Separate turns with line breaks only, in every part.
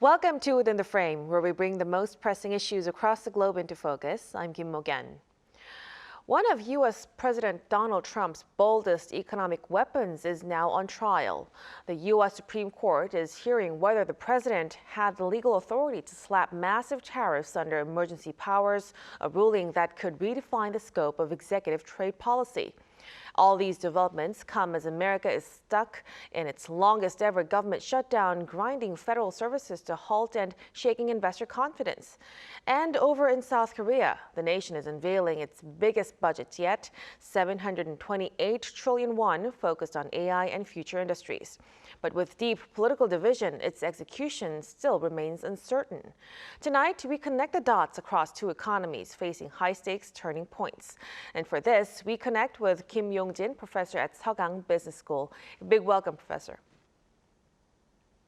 Welcome to Within the Frame, where we bring the most pressing issues across the globe into focus. I'm Kim Mok-yeon. One of U.S. President Donald Trump's boldest economic weapons is now on trial. The U.S. Supreme Court is hearing whether the president had the legal authority to slap massive tariffs under emergency powers, a ruling that could redefine the scope of executive trade policy. All these developments come as America is stuck in its longest ever government shutdown, grinding federal services to halt and shaking investor confidence. And over in South Korea, the nation is unveiling its biggest budget yet, 728 trillion won, focused on AI and future industries. But with deep political division, its execution still remains uncertain. Tonight, we connect the dots across two economies facing high-stakes turning points. And for this, we connect with Kim Mok-yeon, professor at Seogang Business School. Big welcome, Professor.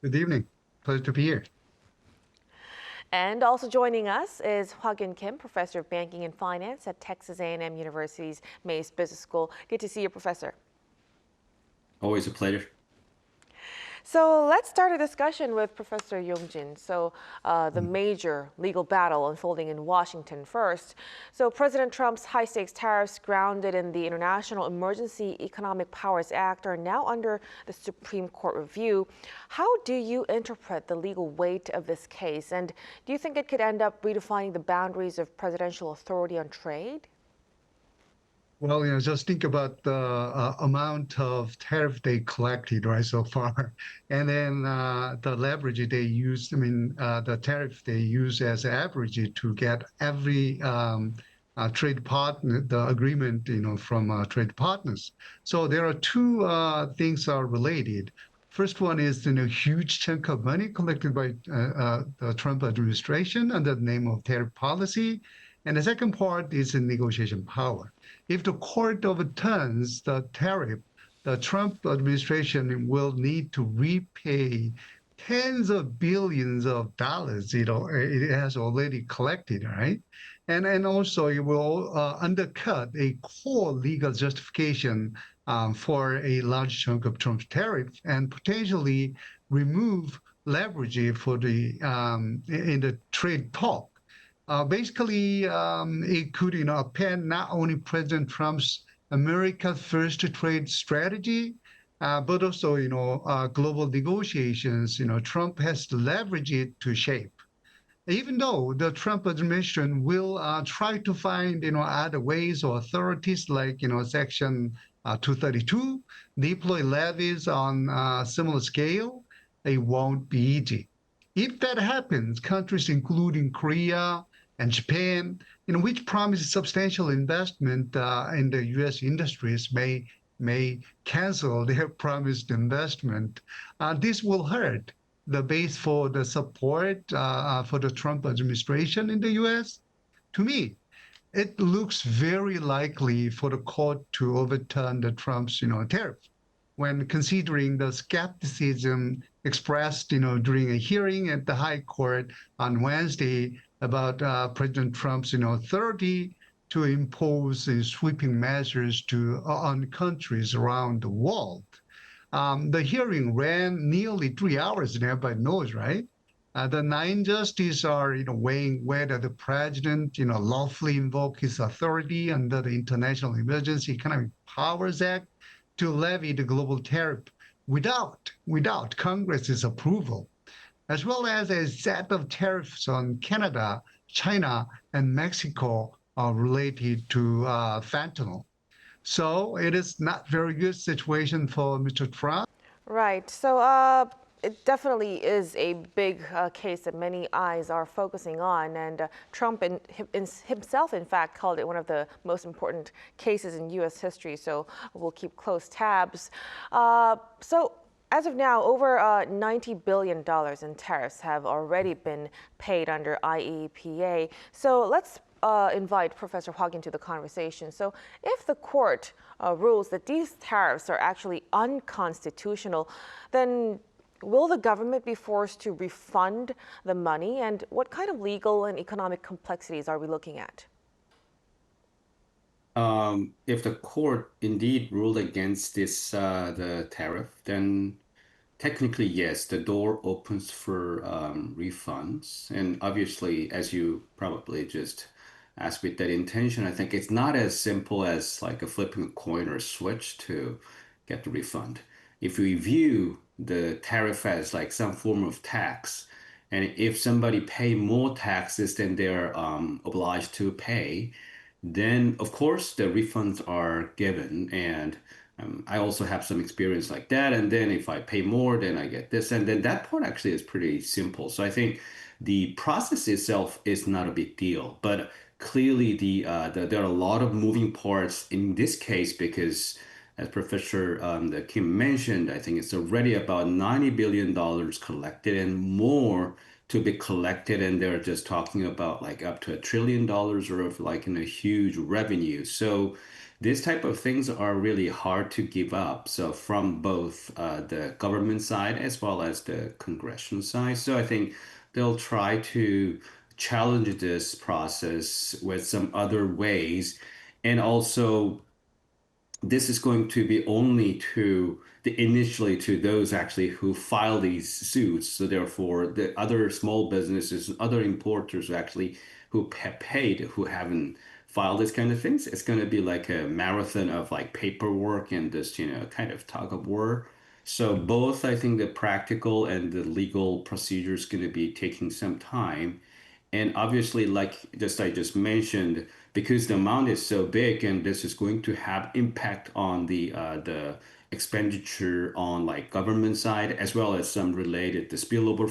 Good evening. Pleasure to be here.
And also joining us is Hwa-kyun Kim, professor of banking and finance at Texas A&M University's Mays Business School. Good to see you, Professor.
Always a pleasure.
So let's start a discussion with Professor Yong-jin. So the major legal battle unfolding in Washington first. So President Trump's high-stakes tariffs grounded in the International Emergency Economic Powers Act are now under the Supreme Court review. How do you interpret the legal weight of this case? And do you think it could end up redefining the boundaries of presidential authority on trade?
Well, just think about the amount of tariff they collected, right, so far. And then the leverage they used, the tariff they use as average to get every trade partner, the agreement, from trade partners. So there are two things are related. First one is, huge chunk of money collected by the Trump administration under the name of tariff policy. And the second part is the negotiation power. If the court overturns the tariff, the Trump administration will need to repay tens of billions of dollars, it has already collected, right? And also it will undercut a core legal justification for a large chunk of Trump's tariff and potentially remove leverage for the in the trade talk. Basically, it could, append not only President Trump's America First trade strategy, but also, global negotiations. Trump has to leverage it to shape. Even though the Trump administration will try to find, other ways or authorities like, Section 232, deploy levies on a similar scale, it won't be easy. If that happens, countries including Korea and Japan, which promise substantial investment in the U.S. industries, may cancel their promised investment. This will hurt the base for the support for the Trump administration in the U.S. To me, it looks very likely for the court to overturn the Trump's, tariff. When considering the skepticism expressed, during a hearing at the High Court on Wednesday about President Trump's, authority to impose sweeping measures on countries around the world. The hearing ran nearly 3 hours, and everybody knows, right? The 9 justices are, weighing whether the president, lawfully invoke his authority under the International Emergency Economic Powers Act to levy the global tariff without Congress's approval, as well as a set of tariffs on Canada, China, and Mexico related to fentanyl. So it is not very good situation for Mr. Trump.
Right. So it definitely is a big case that many eyes are focusing on. And Trump himself, in fact, called it one of the most important cases in U.S. history. So we'll keep close tabs. So as of now, over $90 billion in tariffs have already been paid under IEEPA. So let's invite Professor Hwa-kyun to the conversation. So if the court rules that these tariffs are actually unconstitutional, then will the government be forced to refund the money? And what kind of legal and economic complexities are we looking at?
If the court indeed ruled against the tariff, then technically, yes, the door opens for refunds. And obviously, as you probably just asked with that intention, I think it's not as simple as like a flipping a coin or a switch to get the refund. If we view the tariff as like some form of tax, and if somebody pay more taxes than they're obliged to pay, then of course the refunds are given. And I also have some experience like that. And then if I pay more, then I get this. And then that part actually is pretty simple. So I think the process itself is not a big deal, but clearly there are a lot of moving parts in this case because as Professor the Kim mentioned, I think it's already about $90 billion collected and more to be collected, and they're just talking about like up to $1 trillion or of like in a huge revenue. So these type of things are really hard to give up. So from both the government side as well as the congressional side. So I think they'll try to challenge this process with some other ways, and also this is going to be only to the initially to those actually who file these suits. So therefore, the other small businesses, other importers actually who have paid, who haven't filed this kind of things, it's going to be like a marathon of like paperwork and this, kind of tug of war. So both, I think the practical and the legal procedure is going to be taking some time. And obviously, like just I just mentioned, because the amount is so big and this is going to have impact on the expenditure on like government side as well as some related the spillover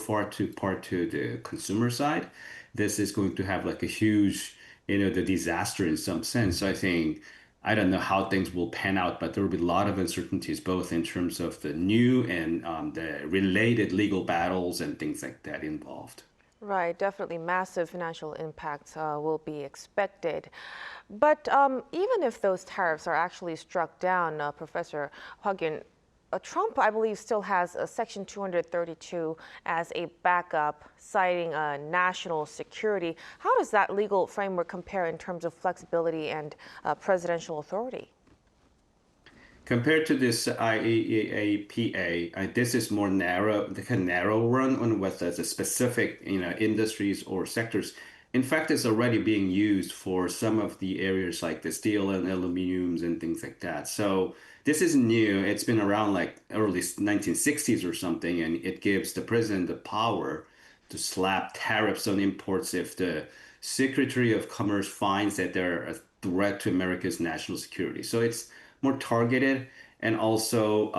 part to the consumer side. This is going to have like a huge, the disaster in some sense. So I think I don't know how things will pan out, but there will be a lot of uncertainties both in terms of the new and the related legal battles and things like that involved.
Right, definitely massive financial impacts will be expected. But even if those tariffs are actually struck down, Professor Hwag-yeon, Trump, I believe, still has a Section 232 as a backup, citing national security. How does that legal framework compare in terms of flexibility and presidential authority?
Compared to this IEEPA, this is more narrow, like a narrow run on what the specific, industries or sectors. In fact, it's already being used for some of the areas like the steel and aluminums and things like that. So this is new. It's been around like early 1960s or something, and it gives the president the power to slap tariffs on imports if the Secretary of Commerce finds that they're a threat to America's national security. So it's more targeted, and also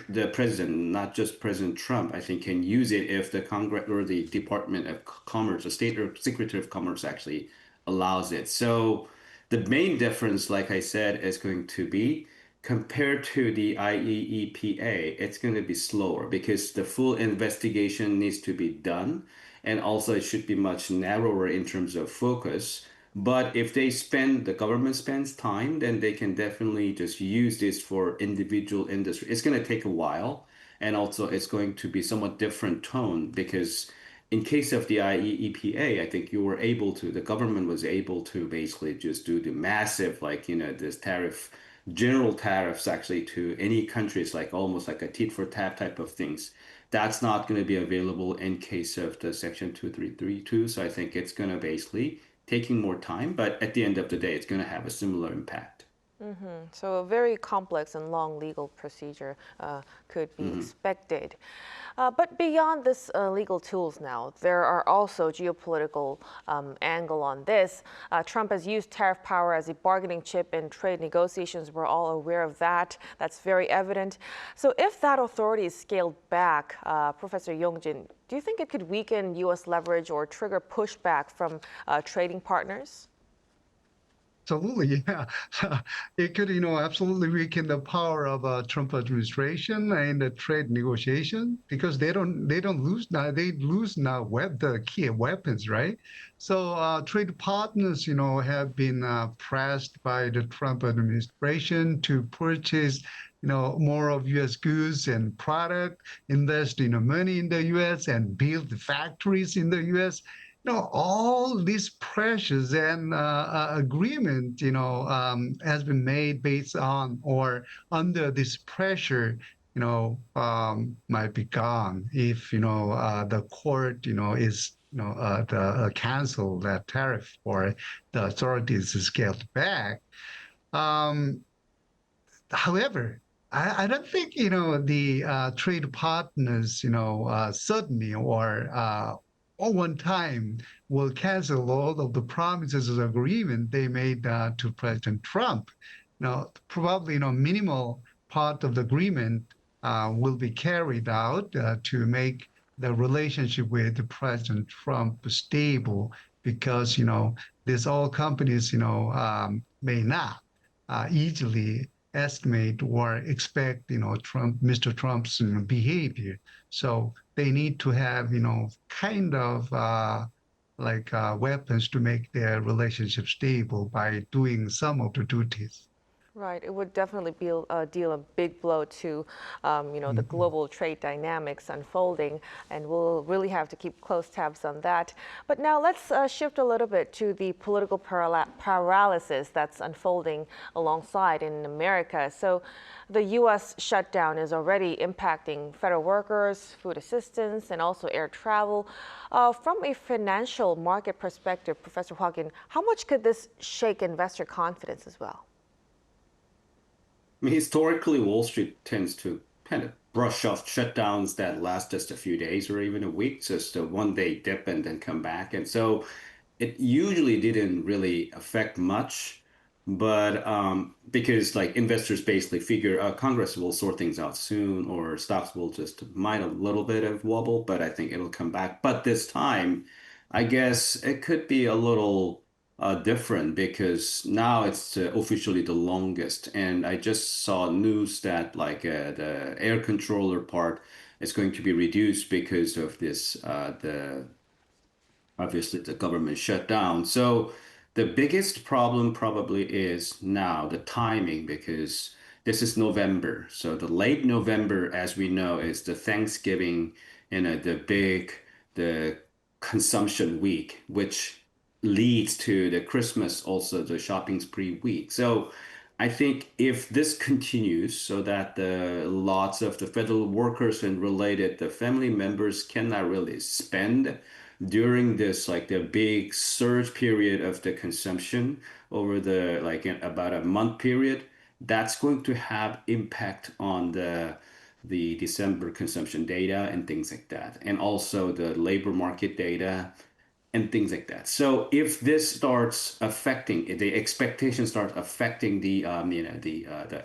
the president, not just President Trump, I think can use it if the Congress or the Department of Commerce, the State or Secretary of Commerce actually allows it. So the main difference, like I said, is going to be compared to the IEEPA, it's going to be slower because the full investigation needs to be done. And also, it should be much narrower in terms of focus. But if the government spends time, then they can definitely just use this for individual industry. It's going to take a while. And also, it's going to be somewhat different tone because in case of the IEEPA, I think the government was able to basically just do the massive, like, this general tariffs actually to any countries, like almost like a tit for tat type of things. That's not going to be available in case of the Section 2332. So I think it's going to basically taking more time, but at the end of the day, it's going to have a similar impact.
So a very complex and long legal procedure could be expected. But beyond this legal tools now, there are also geopolitical angle on this. Trump has used tariff power as a bargaining chip in trade negotiations. We're all aware of that. That's very evident. So if that authority is scaled back, Professor Yongjin, do you think it could weaken U.S. leverage or trigger pushback from trading partners?
Absolutely, yeah. It could, absolutely weaken the power of Trump administration in the trade negotiation because they don't lose now. They lose now the key weapons, right? So trade partners, have been pressed by the Trump administration to purchase, more of U.S. goods and product, invest, money in the U.S. and build factories in the U.S. All these pressures and agreement, has been made based on or under this pressure might be gone if, the court, is, cancel that tariff or the authorities scaled back. Um, However, I don't think, the trade partners, suddenly or one time will cancel all of the promises of agreement they made to President Trump. Probably, minimal part of the agreement will be carried out to make the relationship with President Trump stable because, these all companies, may not easily estimate or expect, Mr. Trump's behavior. So they need to have, kind of weapons to make their relationship stable by doing some of the duties.
Right, it would definitely be deal a big blow to, the global trade dynamics unfolding, and we'll really have to keep close tabs on that. But now let's shift a little bit to the political paralysis that's unfolding alongside in America. So the U.S. shutdown is already impacting federal workers, food assistance, and also air travel. From a financial market perspective, Professor Hwagin, how much could this shake investor confidence as well?
I mean, historically, Wall Street tends to kind of brush off shutdowns that last just a few days or even a week, just a one-day dip and then come back. And so it usually didn't really affect much, but because like investors basically figure Congress will sort things out soon or stocks will just might a little bit of wobble, but I think it'll come back. But this time, I guess it could be a little different because now it's officially the longest. And I just saw news that like the air controller part is going to be reduced because of this the obviously the government shut down. So the biggest problem probably is now the timing because this is November. So the late November, as we know, is the Thanksgiving and the consumption week, which leads to the Christmas, also the shopping spree week. So I think if this continues so that the lots of the federal workers and related the family members cannot really spend during this like the big surge period of the consumption over the like about a month period, that's going to have impact on the December consumption data and things like that, and also the labor market data and things like that. So if this starts affecting the expectation starts affecting the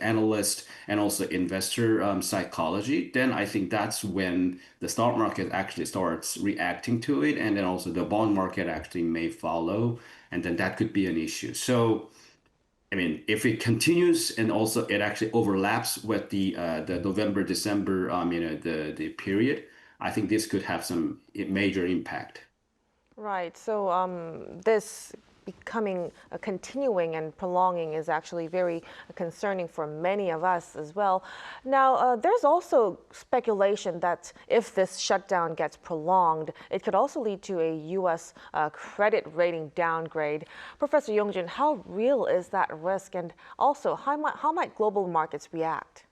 analyst and also investor psychology, then I think that's when the stock market actually starts reacting to it, and then also the bond market actually may follow, and then that could be an issue. So I mean, if it continues and also it actually overlaps with the November December the period, I think this could have some major impact.
Right. So this becoming a continuing and prolonging is actually very concerning for many of us as well. Now, there's also speculation that if this shutdown gets prolonged, it could also lead to a U.S. Credit rating downgrade. Professor Yongjin, how real is that risk? And also, how might global markets react?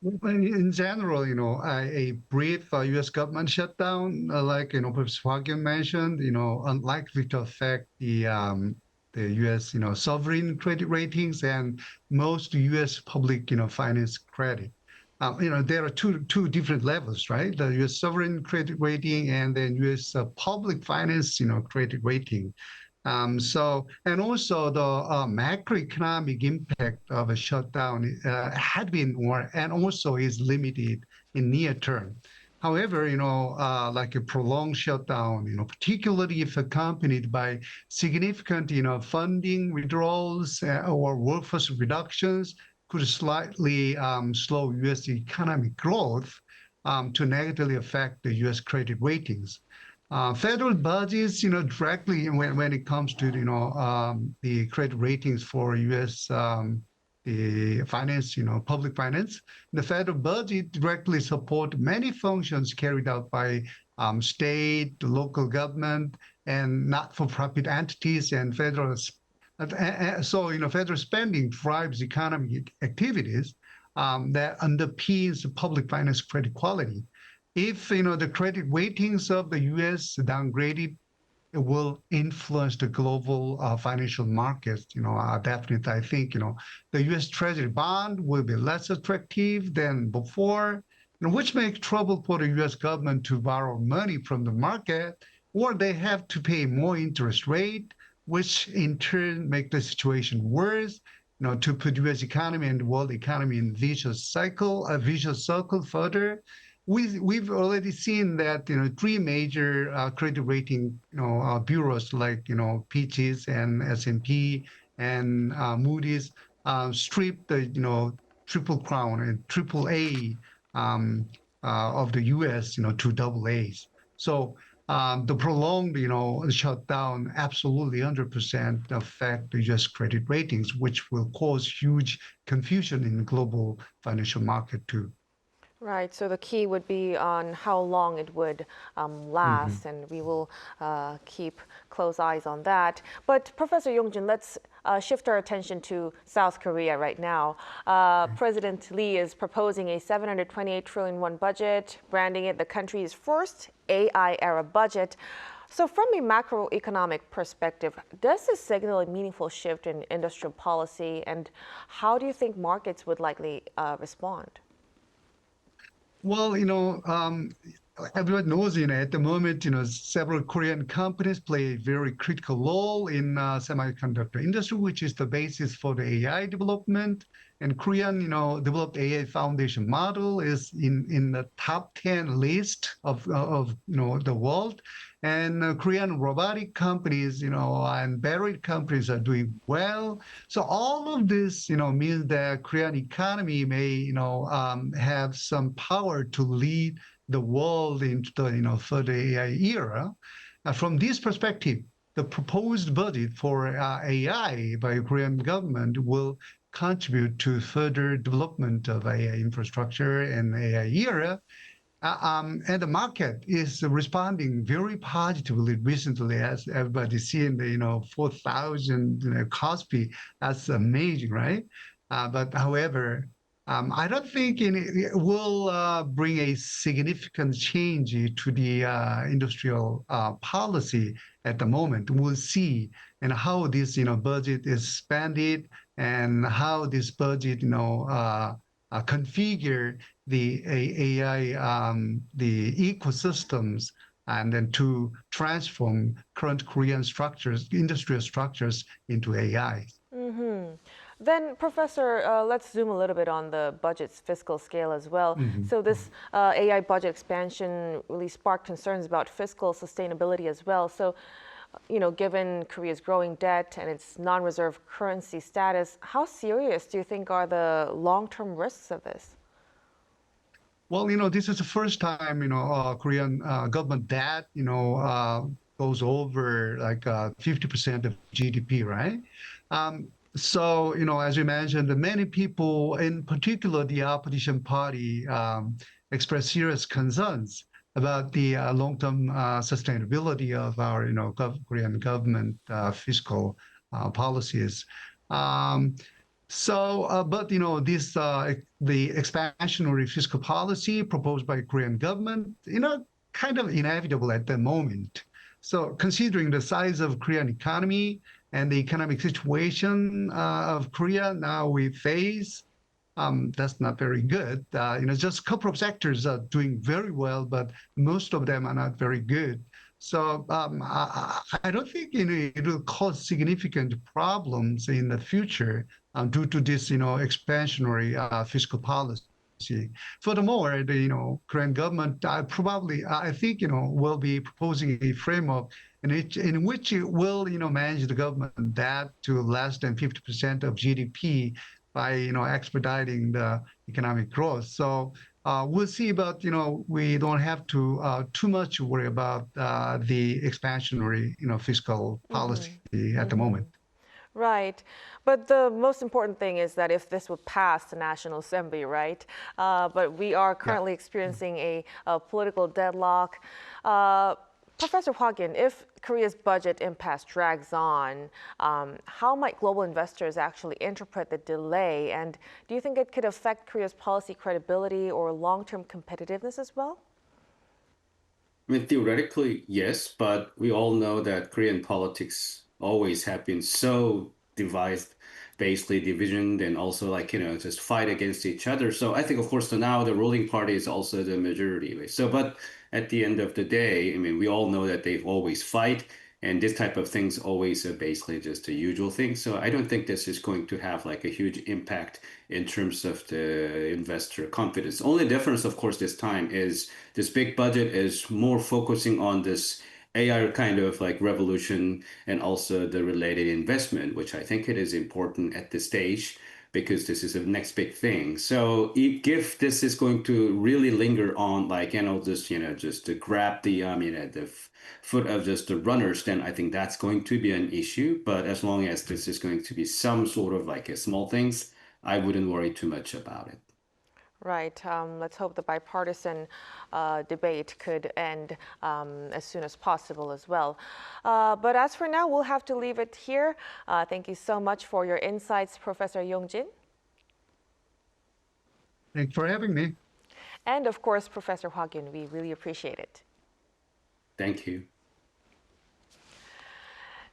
In general, a brief U.S. government shutdown, like Professor Hwagin mentioned, unlikely to affect the U.S. Sovereign credit ratings and most U.S. public finance credit. There are two different levels, right? The U.S. sovereign credit rating and then U.S. Public finance credit rating. And also the macroeconomic impact of a shutdown had been more and also is limited in near term. However, like a prolonged shutdown, particularly if accompanied by significant, funding withdrawals or workforce reductions, could slightly slow U.S. economic growth to negatively affect the U.S. credit ratings. Federal budgets, directly when it comes to, the credit ratings for U.S. The finance, public finance, the federal budget directly support many functions carried out by state, local government, and not-for-profit entities and federal. So, federal spending drives economic activities. that underpins public finance credit quality. If the credit ratings of the U.S. downgraded, it will influence the global financial markets. Definitely, I think the U.S. Treasury bond will be less attractive than before, which makes trouble for the U.S. government to borrow money from the market, or they have to pay more interest rate, which in turn make the situation worse. To put U.S. economy and the world economy in a vicious circle further. We've already seen that three major credit rating bureaus like Peaches and S&P and Moody's stripped the triple crown and triple A of the U.S. To double A's. So the prolonged shutdown absolutely 100% affect the U.S. credit ratings, which will cause huge confusion in the global financial market too.
Right, so the key would be on how long it would last, and we will keep close eyes on that. But Professor Yongjin, let's shift our attention to South Korea right now. President Lee is proposing a 728 trillion won budget, branding it the country's first AI-era budget. So from a macroeconomic perspective, does this signal a meaningful shift in industrial policy, and how do you think markets would likely respond?
Well, everyone knows, at the moment, several Korean companies play a very critical role in semiconductor industry, which is the basis for the AI development. And Korean, developed AI foundation model is in the top 10 list of the world. And Korean robotic companies, and battery companies are doing well. So all of this, means that Korean economy may, have some power to lead the world into the, further AI era. From this perspective, the proposed budget for AI by Korean government will contribute to further development of AI infrastructure and AI era. And the market is responding very positively recently, as everybody's seeing the 4,000 Kospi. That's amazing, right? But however, I don't think it will bring a significant change to the industrial policy at the moment. We'll see and how this budget is spent and how this budget configure the AI the ecosystems, and then to transform current Korean industrial structures into AI.
Then, Professor, let's zoom a little bit on the budget's fiscal scale as well. So this AI budget expansion really sparked concerns about fiscal sustainability as well. So, given Korea's growing debt and its non-reserve currency status, how serious do you think are the long-term risks of this?
Well, this is the first time, Korean government debt, goes over like 50% of GDP, right? So, as you mentioned, many people, in particular the opposition party, express serious concerns about the long-term sustainability of our, Korean government fiscal policies. But this the expansionary fiscal policy proposed by Korean government, kind of inevitable at the moment. So, considering the size of Korean economy and the economic situation of Korea now we face, that's not very good. Just a couple of sectors are doing very well, but most of them are not very good. So I don't think it will cause significant problems in the future due to this expansionary fiscal policy. Furthermore, the Korean government I think will be proposing a framework in which it will manage the government debt to less than 50% of GDP by expediting the economic growth. So we'll see, but we don't have to too much worry about the expansionary fiscal policy at the moment.
Right. But the most important thing is that if this would pass the National Assembly, right? But we are currently experiencing a political deadlock. Professor Hwa-kyun, if Korea's budget impasse drags on, how might global investors actually interpret the delay? And do you think it could affect Korea's policy credibility or long-term competitiveness as well?
I mean, theoretically, yes, but we all know that Korean politics always have been so divided, basically division, and also like, just fight against each other. So I think, of course, now the ruling party is also the majority. Right? So, but at the end of the day, I mean, we all know that they've always fight, and this type of things always basically just a usual thing. So I don't think this is going to have like a huge impact in terms of the investor confidence. Only difference, of course, this time is this big budget is more focusing on this AI kind of like revolution and also the related investment, which I think it is important at this stage because this is the next big thing. So if this is going to really linger on, like, just to grab the, the foot of just the runners, then I think that's going to be an issue. But as long as this is going to be some sort of like a small things, I wouldn't worry too much about it.
Right. Let's hope the bipartisan debate could end as soon as possible as well. But as for now, we'll have to leave it here. Thank you so much for your insights, Professor Yong-jin.
Thanks for having me.
And of course, Professor Hwa-kyun, we really appreciate it.
Thank you.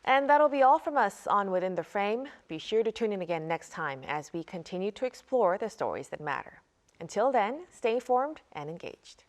And that'll be all from us on Within the Frame. Be sure to tune in again next time as we continue to explore the stories that matter. Until then, stay informed and engaged.